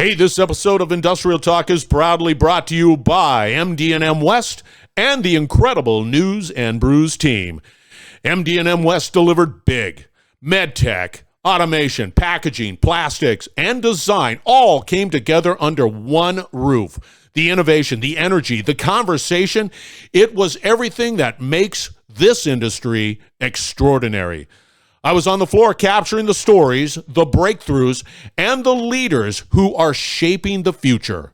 Hey, this episode of Industrial Talk is proudly brought to you by MD&M West and the incredible News and Brews team. MD&M West delivered big. Medtech, automation, packaging, plastics, and design all came together under one roof. The innovation, the energy, the conversation, it was everything that makes this industry extraordinary. I was on the floor capturing the stories, the breakthroughs, and the leaders who are shaping the future.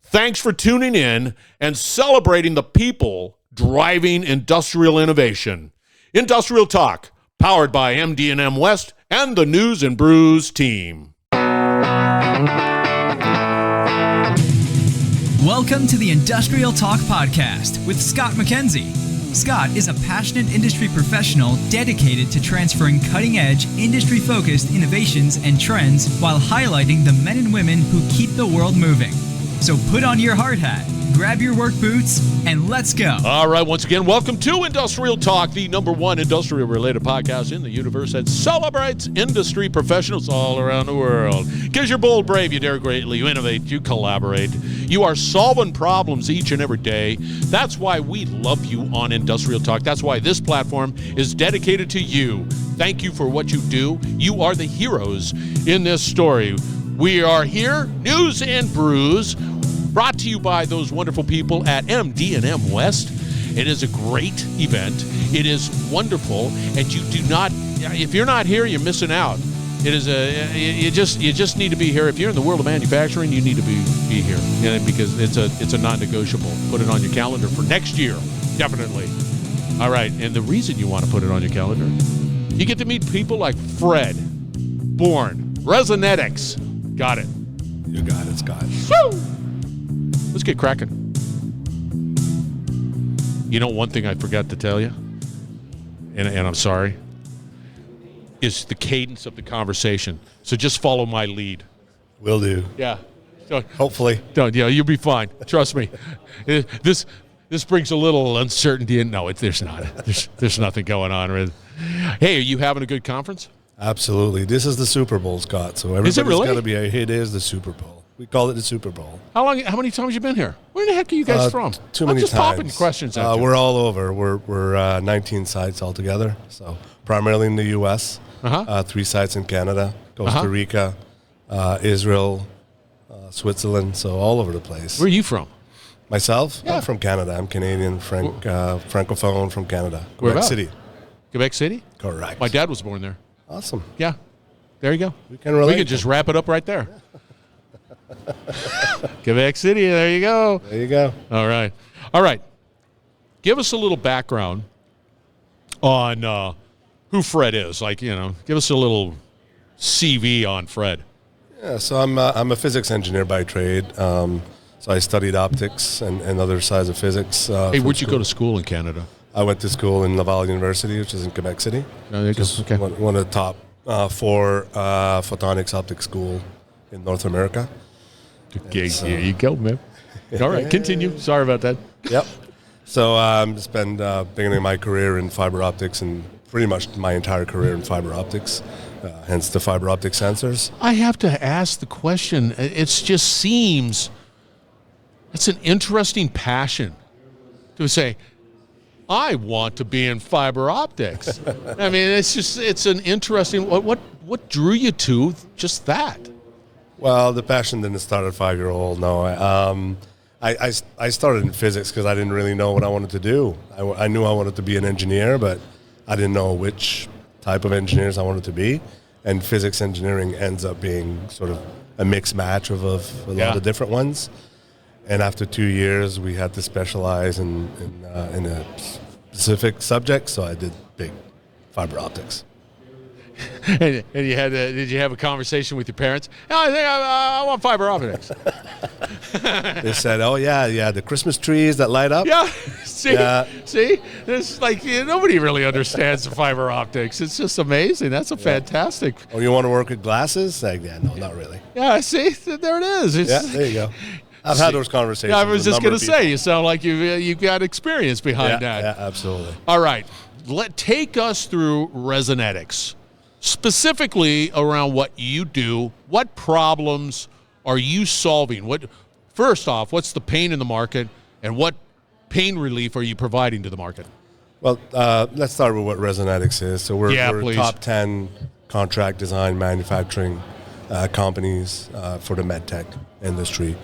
Thanks for tuning in and celebrating the people driving industrial innovation. Industrial Talk, powered by MD&M West and the News and Brews team. Welcome to the Industrial Talk Podcast with Scott McKenzie. Scott is a passionate industry professional dedicated to transferring cutting-edge, industry-focused innovations and trends while highlighting the men and women who keep the world moving. So put on your hard hat, grab your work boots, and let's go. All right, once again, welcome to Industrial Talk, the number one industrial-related podcast in the universe that celebrates industry professionals all around the world. Because you're bold, brave, you dare greatly, you innovate, you collaborate. You are solving problems each and every day. That's why we love you on Industrial Talk. That's why this platform is dedicated to you. Thank you for what you do. You are the heroes in this story. We are here, News and Brews, brought to you by those wonderful people at MD&M West. It is a great event. It is wonderful, and you do not, if you're not here, you're missing out. It is you just need to be here. If you're in the world of manufacturing, you need to be here, because it's a non-negotiable. Put it on your calendar for next year, definitely. All right, and the reason you want to put it on your calendar, you get to meet people like Fred Borne, Resonetics. Got it. You got it, Scott. Woo! Let's get cracking. You know, one thing I forgot to tell you, and I'm sorry, is the cadence of the conversation. So just follow my lead. Will do. Yeah. So, hopefully. Yeah, you'll be fine. Trust me. This brings a little uncertainty in. No, there's not. There's nothing going on. Hey, are you having a good conference? Absolutely. This is the Super Bowl, Scott. So everybody's really? got to be. It is the Super Bowl. We call it the Super Bowl. How many times have you been here? Where the heck are you guys from? Too many I'm just times. popping questions out. We're all over. We're 19 sites altogether. So primarily in the U.S. 3 sites in Canada, Costa Rica, Israel, Switzerland. So all over the place. Where are you from? Myself? Yeah. I'm from Canada. I'm Canadian, francophone from Canada. Where Quebec about? City. Quebec City? Correct. My dad was born there. Awesome. Yeah. There you go. We can relate. We could just wrap it up right there. Quebec City, there you go. There you go. All right. Give us a little background on who Fred is. Give us a little CV on Fred. Yeah, so I'm a physics engineer by trade. So I studied optics and other sides of physics. Hey, where'd you go to school in Canada? I went to school in Laval University, which is in Quebec City. Oh, there you go. Okay. One of the top 4 photonics optics school in North America. Okay, here you go, man. All right, continue. Sorry about that. Yep. So spent beginning of my career in fiber optics and pretty much my entire career in fiber optics, hence the fiber optic sensors. I have to ask the question. It just seems it's an interesting passion to say, I want to be in fiber optics. I mean, it's an interesting. What drew you to just that? Well, the passion didn't start at 5-year-old. No, I started in physics because I didn't really know what I wanted to do. I knew I wanted to be an engineer, but I didn't know which type of engineers I wanted to be. And physics engineering ends up being sort of a mixed match of a lot of different ones. And after 2 years, we had to specialize in a specific subject, so I did big fiber optics. And did you have a conversation with your parents? No, I think I want fiber optics. They said, "Oh yeah, the Christmas trees that light up." Yeah, see, it's like nobody really understands the fiber optics. It's just amazing. That's a fantastic. Oh, you want to work with glasses? Like, yeah, no, not really. Yeah, see, there it is. There you go. I've had those conversations. Yeah, I was just going to say, you sound like you've got experience behind that. Yeah, absolutely. All right, take us through Resonetics, specifically around what you do, what problems are you solving? First off, what's the pain in the market, and what pain relief are you providing to the market? Well, let's start with what Resonetics is. So we're top 10 contract design manufacturing companies for the Medtech industry.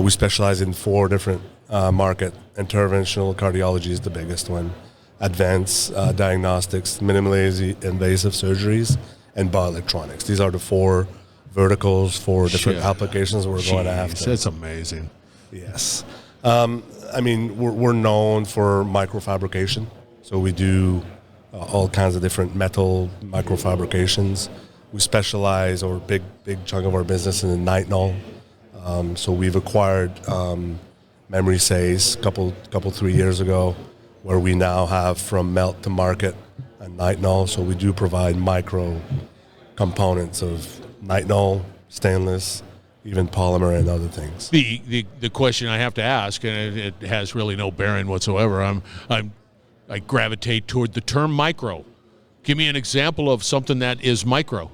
We specialize in 4 different market. Interventional cardiology is the biggest one. Advanced diagnostics, minimally invasive surgeries, and bioelectronics. These are the 4 verticals, 4 different applications we're going after. That's amazing. Yes. I mean, we're known for microfabrication. So we do all kinds of different metal microfabrications. We specialize, or big chunk of our business, in the nitinol. So we've acquired MemorySays a couple 3 years ago, where we now have from melt to market and nitinol. So we do provide micro components of nitinol, stainless, even polymer and other things. The question I have to ask, and it has really no bearing whatsoever. I gravitate toward the term micro. Give me an example of something that is micro.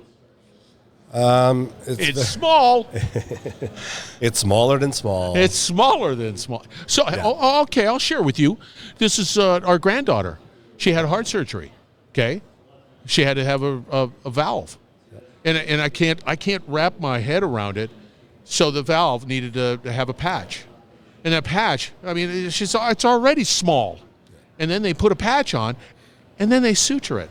It's small. It's smaller than small. It's smaller than small. So, okay, I'll share with you. This is our granddaughter. She had heart surgery. Okay, she had to have a valve, and I can't wrap my head around it. So the valve needed to have a patch, and that patch, I mean, it's already small, and then they put a patch on, and then they suture it.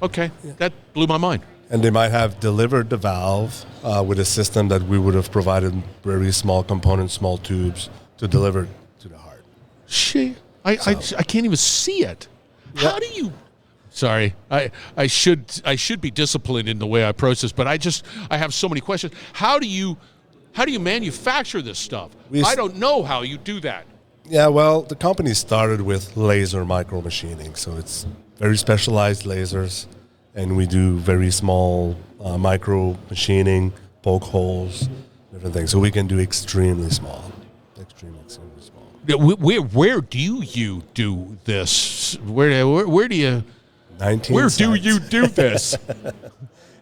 Okay, that blew my mind. And they might have delivered the valve with a system that we would have provided very small components, small tubes to deliver to the heart. I can't even see it. Yeah. How do you? Sorry, I should be disciplined in the way I approach this, but I have so many questions. How do you manufacture this stuff? I don't know how you do that. Yeah, well, the company started with laser micromachining, so it's very specialized lasers, and we do very small micro machining, poke holes, different things. So we can do extremely small. Where do you do this? Where do you? 19 Where sites. do you do this?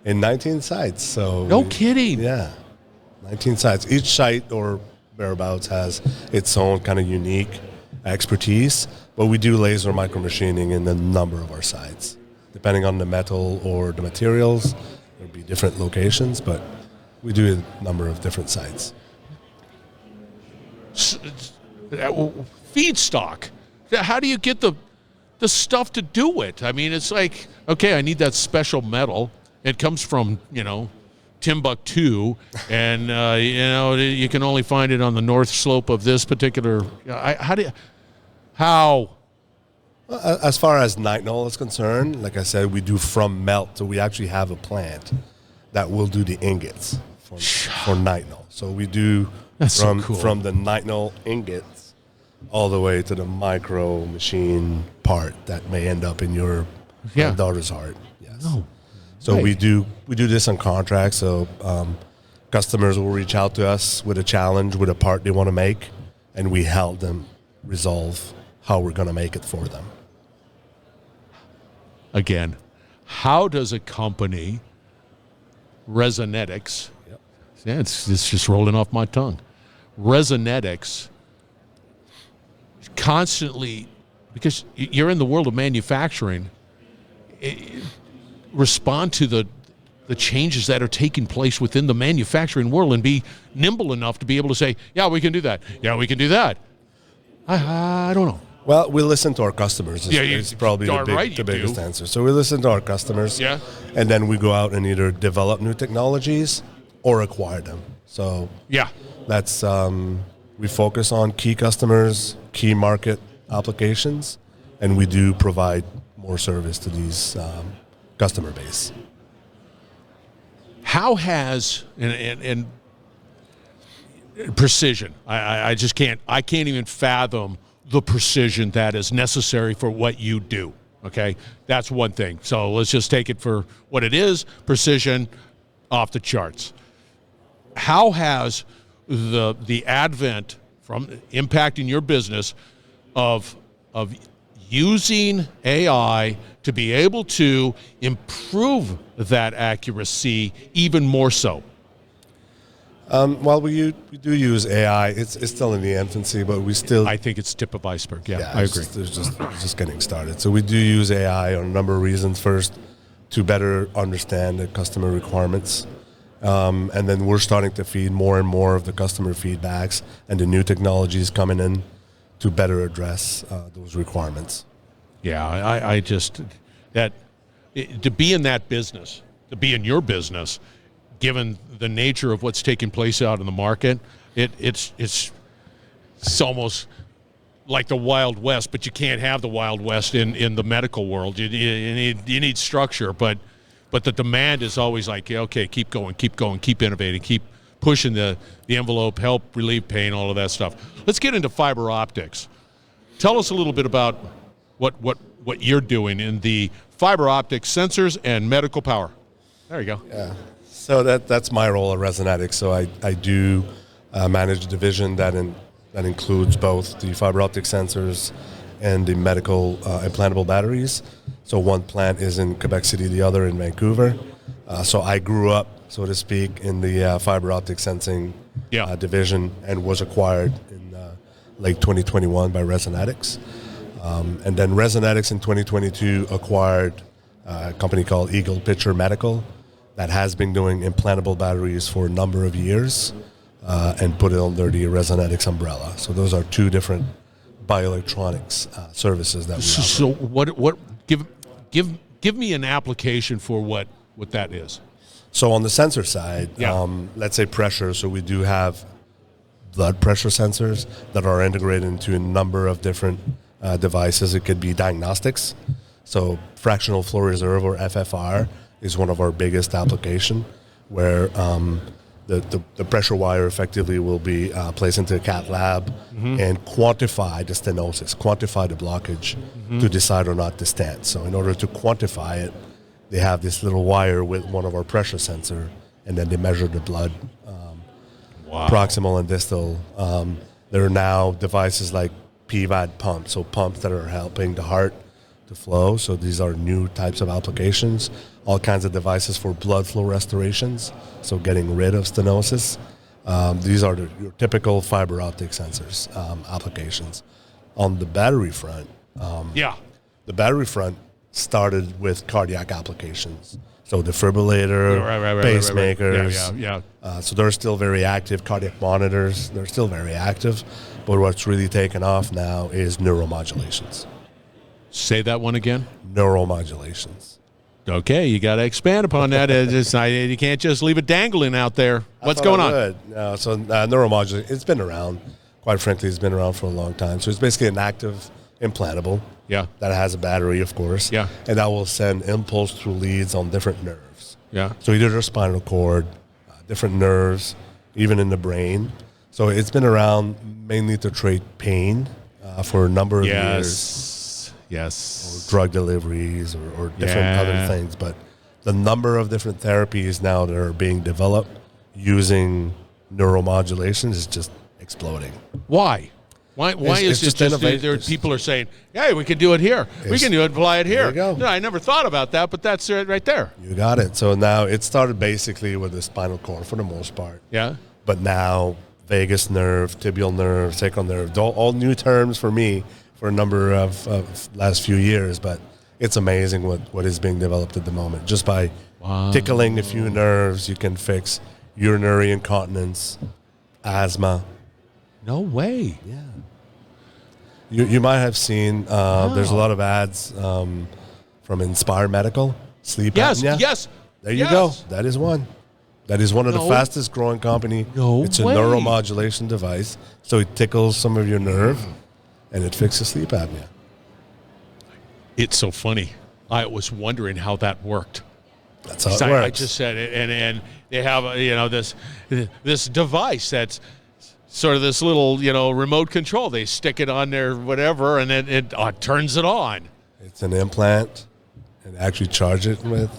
In 19 sites. So no kidding. Yeah, 19 sites. Each site or thereabouts has its own kind of unique expertise, but we do laser micromachining in a number of our sites. Depending on the metal or the materials, there'll be different locations, but we do a number of different sites. Feedstock. How do you get the stuff to do it? I mean, it's like, okay, I need that special metal. It comes from, Timbuktu, and you can only find it on the north slope of this particular. How? As far as nitinol is concerned, like I said, we do from melt. So we actually have a plant that will do the ingots for nitinol. So we do from the nitinol ingots all the way to the micro machine part that may end up in your daughter's heart. Yes. No. So right. we do this on contract. So customers will reach out to us with a challenge, with a part they want to make, and we help them resolve how we're going to make it for them. Again, how does a company, Resonetics, it's just rolling off my tongue, Resonetics, constantly, because you're in the world of manufacturing, respond to the changes that are taking place within the manufacturing world and be nimble enough to be able to say, yeah, we can do that. Yeah, we can do that. I don't know. Well, we listen to our customers. It's probably the biggest answer. So we listen to our customers, and then we go out and either develop new technologies or acquire them. So that's we focus on key customers, key market applications, and we do provide more service to these customer base. How has and precision? I just can't even fathom the precision that is necessary for what you do. Okay, that's one thing. So let's just take it for what it is. Precision, off the charts. How has the advent from impacting your business of using AI to be able to improve that accuracy even more so? Well, we do use AI. It's still in the infancy, but we still. I think it's tip of iceberg. Yeah, I it's agree. It's just getting started. So we do use AI on a number of reasons. First, to better understand the customer requirements, and then we're starting to feed more and more of the customer feedbacks and the new technologies coming in to better address those requirements. Yeah, I just to be in that business, to be in your business, given the nature of what's taking place out in the market, it's almost like the Wild West, but you can't have the Wild West in the medical world. You need structure, but the demand is always like, okay, keep going, keep innovating, keep pushing the envelope, help relieve pain, all of that stuff. Let's get into fiber optics. Tell us a little bit about what you're doing in the fiber optic sensors and medical power. There you go. Yeah. So that's my role at Resonetics. So I do manage a division that includes both the fiber optic sensors and the medical implantable batteries. So one plant is in Quebec City, the other in Vancouver. So I grew up, so to speak, in the fiber optic sensing division and was acquired in late 2021 by Resonetics. And then Resonetics in 2022 acquired a company called Eagle Pitcher Medical that has been doing implantable batteries for a number of years and put it under the Resonetics umbrella. So those are two different bioelectronics services that we offer. So what give me an application for what that is. So on the sensor side, let's say pressure. So we do have blood pressure sensors that are integrated into a number of different devices. It could be diagnostics. So fractional flow reserve, or FFR, is one of our biggest application, where the pressure wire effectively will be placed into a cath lab and quantify the stenosis, quantify the blockage to decide or not to stent. So in order to quantify it, they have this little wire with one of our pressure sensor, and then they measure the blood, proximal and distal. There are now devices like PVAD pumps, so pumps that are helping the heart to flow. So these are new types of applications. All kinds of devices for blood flow restorations, so getting rid of stenosis. These are your typical fiber optic sensors applications. On the battery front, the battery front started with cardiac applications. So defibrillator, pacemakers. So they're still very active. Cardiac monitors, they're still very active. But what's really taken off now is neuromodulations. Say that one again. Neuromodulations. Okay, you got to expand upon that. You can't just leave it dangling out there. What's going on? Neuromodulation, it's been around. Quite frankly, it's been around for a long time. So it's basically an active implantable that has a battery, of course, and that will send impulse through leads on different nerves. So either their spinal cord, different nerves, even in the brain. So it's been around mainly to treat pain for a number of years. Or drug deliveries or different other things. But the number of different therapies now that are being developed using neuromodulation is just exploding. Why? Why is it just there? People are saying, hey, we can do it here. We can do it, apply it here. There you go. No, I never thought about that, but that's it right there. You got it. So now it started basically with the spinal cord for the most part. But now vagus nerve, tibial nerve, sacral nerve, all new terms for me for a number of last few years, but it's amazing what is being developed at the moment. Just by tickling a few nerves, you can fix urinary incontinence, asthma. No way. Yeah. You might have seen, there's a lot of ads from Inspire Medical, sleep apnea. Yes. There you go. That is one. That is one of the fastest growing company. It's a neuromodulation device, so it tickles some of your nerve, and it fixes sleep apnea. It's so funny. I was wondering how that worked. That's how it works. I just said it, and they have this device that's sort of this little remote control. They stick it on there, whatever, and then it turns it on. It's an implant, and actually charge it with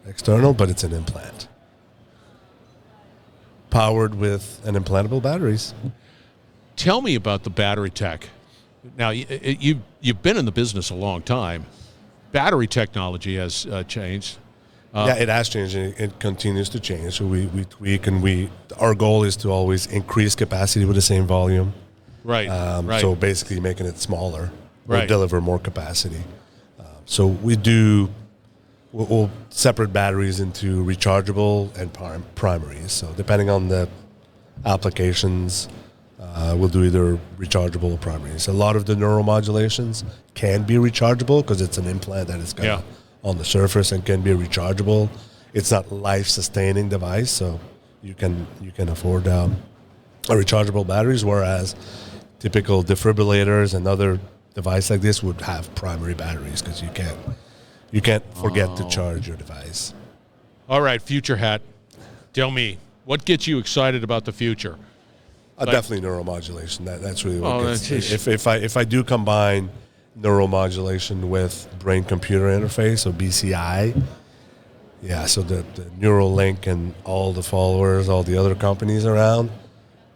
external, but it's an implant powered with an implantable batteries. Tell me about the battery tech. Now, you've been in the business a long time. Battery technology has changed. Yeah, it has changed, and it continues to change. So we tweak, and our goal is to always increase capacity with the same volume. Right. Right. So basically making it smaller, Right. or deliver more capacity. So we'll separate batteries into rechargeable and primaries. So depending on the applications, we'll do either rechargeable or primaries. A lot of the neuromodulations can be rechargeable because it's an implant that is kind of on the surface and can be rechargeable. It's not life-sustaining device, so you can afford rechargeable batteries, whereas typical defibrillators and other device like this would have primary batteries because you can't forget to charge your device. All right, future hat. Tell me, what gets you excited about the future? Definitely neuromodulation. That's really what gets me. that's If I do combine neuromodulation with brain-computer interface, or BCI, yeah, so the Neuralink and all the followers, all the other companies around,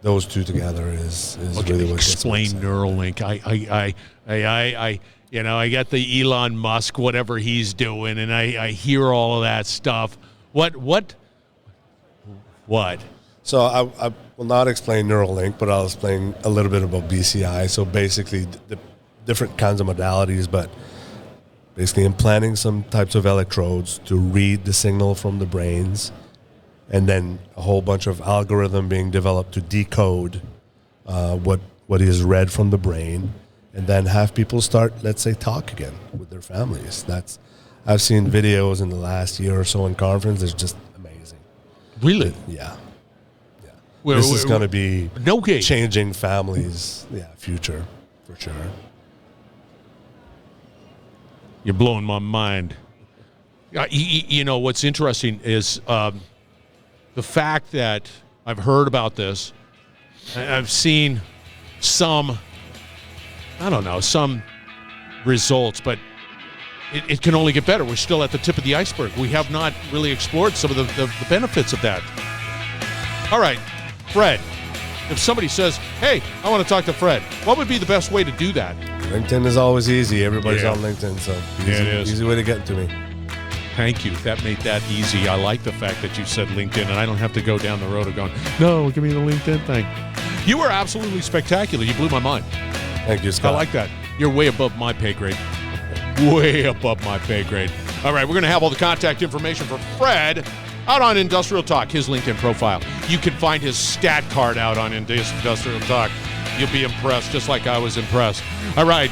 those two together is really what gets me explain excited. Neuralink. I got the Elon Musk, whatever he's doing, and I hear all of that stuff. What? So I will not explain Neuralink, but I'll explain a little bit about BCI. So basically, the different kinds of modalities, but basically implanting some types of electrodes to read the signal from the brains, and then a whole bunch of algorithm being developed to decode what is read from the brain, and then have people start, let's say, talk again with their families. I've seen videos in the last year or so in conference. It's just amazing. Really? Yeah. This is going to be changing families' future for sure. You're blowing my mind. What's interesting is the fact that I've heard about this. I've seen some results, but it can only get better. We're still at the tip of the iceberg. We have not really explored some of the benefits of that. All right, Fred, if somebody says, hey, I want to talk to Fred, what would be the best way to do that? LinkedIn is always easy. Everybody's on LinkedIn, so it is. Easy way to get to me. Thank you. That made that easy. I like the fact that you said LinkedIn, and I don't have to go down the road of going, no, give me the LinkedIn thing. You were absolutely spectacular. You blew my mind. Thank you, Scott. I like that. You're way above my pay grade. Way above my pay grade. All right, we're going to have all the contact information for Fred out on Industrial Talk, his LinkedIn profile. You can find his stat card out on Industrial Talk. You'll be impressed, just like I was impressed. All right,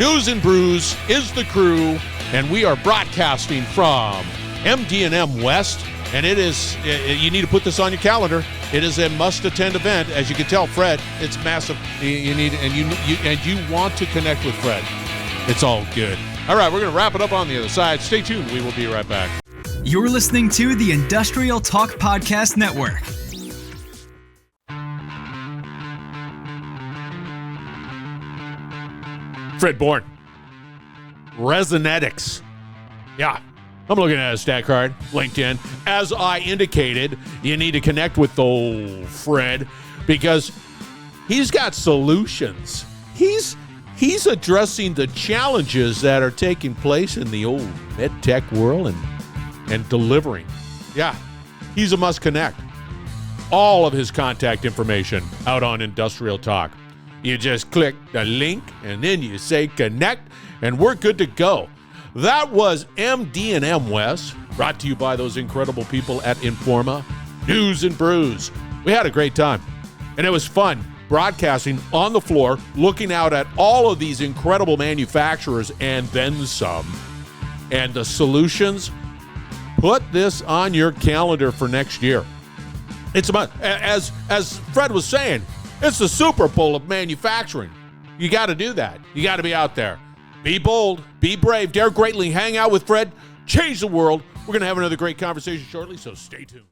News and Brews is the crew, and we are broadcasting from MD&M West, and it is, you need to put this on your calendar. It is a must-attend event. As you can tell, Fred, it's massive. You need, and you want to connect with Fred. It's all good. All right, we're going to wrap it up on the other side. Stay tuned. We will be right back. You're listening to the Industrial Talk Podcast Network. Fred Borne. Resonetics. Yeah. I'm looking at a stat card, LinkedIn. As I indicated, you need to connect with old Fred because he's got solutions. He's addressing the challenges that are taking place in the old Medtech world and delivering. Yeah, he's a must connect. All of his contact information out on Industrial Talk. You just click the link and then you say connect and we're good to go. That was MD&M West, brought to you by those incredible people at Informa, News and Brews. We had a great time, and it was fun broadcasting on the floor, looking out at all of these incredible manufacturers and then some. And the solutions, put this on your calendar for next year. It's about, as Fred was saying, it's the Super Bowl of manufacturing. You got to do that. You got to be out there. Be bold, be brave, dare greatly, hang out with Fred, change the world. We're going to have another great conversation shortly, so stay tuned.